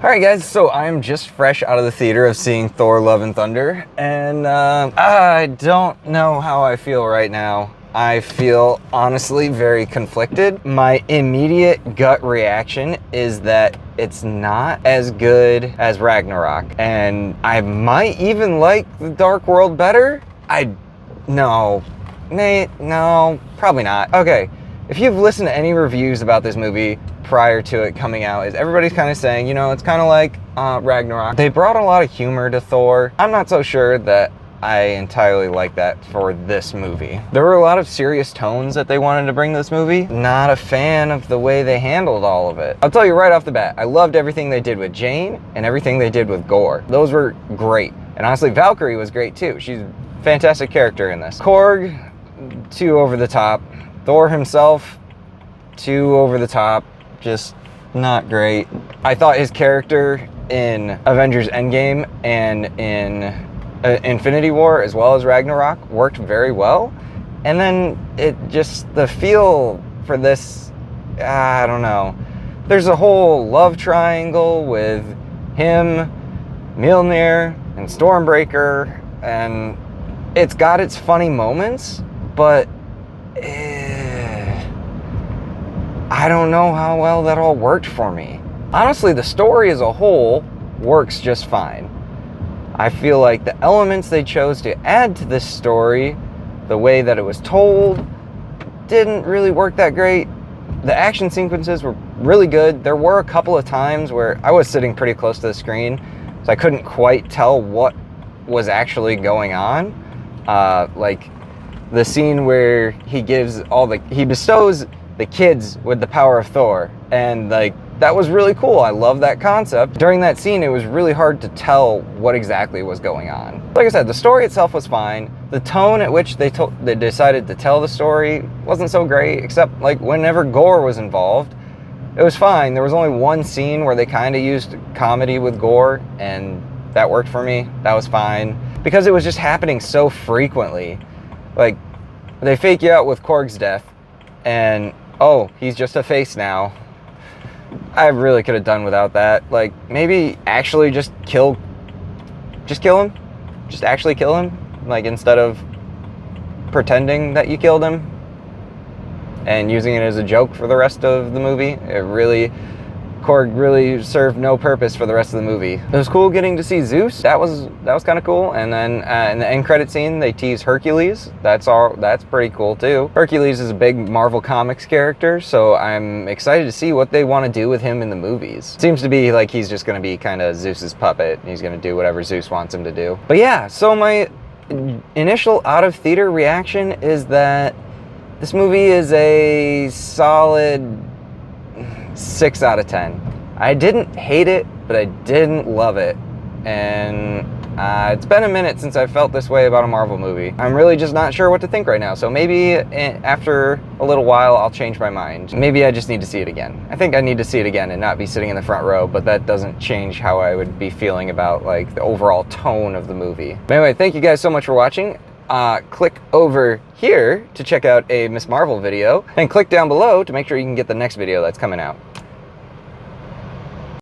Alright guys, so I'm just fresh out of the theater of seeing Thor Love and Thunder, and I don't know how I feel right now. I feel honestly very conflicted. My immediate gut reaction is that it's not as good as Ragnarok, and I might even like the Dark World better. No, Nate, no, probably not. Okay, if you've listened to any reviews about this movie prior to it coming out, is everybody's kind of saying, you know, it's kind of like Ragnarok. They brought a lot of humor to Thor. I'm not so sure that I entirely like that for this movie. There were a lot of serious tones that they wanted to bring to this movie. Not a fan of the way they handled all of it. I'll tell you right off the bat, I loved everything they did with Jane and everything they did with Gorr. Those were great. And honestly, Valkyrie was great too. She's a fantastic character in this. Korg, too over the top. Thor himself, too over the top. Just not great. I thought his character in Avengers Endgame and in Infinity War as well as Ragnarok worked very well. And then the feel for this, I don't know. There's a whole love triangle with him, Mjolnir, and Stormbreaker, and it's got its funny moments, but I don't know how well that all worked for me. Honestly, the story as a whole works just fine. I feel like the elements they chose to add to this story, the way that it was told, didn't really work that great. The action sequences were really good. There were a couple of times where I was sitting pretty close to the screen, so I couldn't quite tell what was actually going on. Like the scene where he bestows the kids with the power of Thor, and like that was really cool. I love that concept. During that scene, it was really hard to tell what exactly was going on. Like I said, the story itself was fine. The tone at which they decided to tell the story wasn't so great, except like whenever Gorr was involved, it was fine. There was only one scene where they kind of used comedy with Gorr, and that worked for me. That was fine. Because it was just happening so frequently. Like, they fake you out with Korg's death, and oh, he's just a face now. I really could have done without that. Like, maybe actually just kill him. Just actually kill him. Like, instead of pretending that you killed him and using it as a joke for the rest of the movie. Korg really served no purpose for the rest of the movie. It was cool getting to see Zeus. That was kind of cool. And then in the end credit scene, they tease Hercules. That's pretty cool too. Hercules is a big Marvel Comics character, so I'm excited to see what they want to do with him in the movies. Seems to be like he's just going to be kind of Zeus's puppet. He's going to do whatever Zeus wants him to do. But yeah, so my initial out of theater reaction is that this movie is a solid 6 out of 10. I didn't hate it, but I didn't love it. And it's been a minute since I felt this way about a Marvel movie. I'm really just not sure what to think right now. So maybe after a little while, I'll change my mind. Maybe I just need to see it again. I think I need to see it again and not be sitting in the front row, but that doesn't change how I would be feeling about like the overall tone of the movie. But anyway, thank you guys so much for watching. Click over here to check out a Miss Marvel video, and click down below to make sure you can get the next video that's coming out.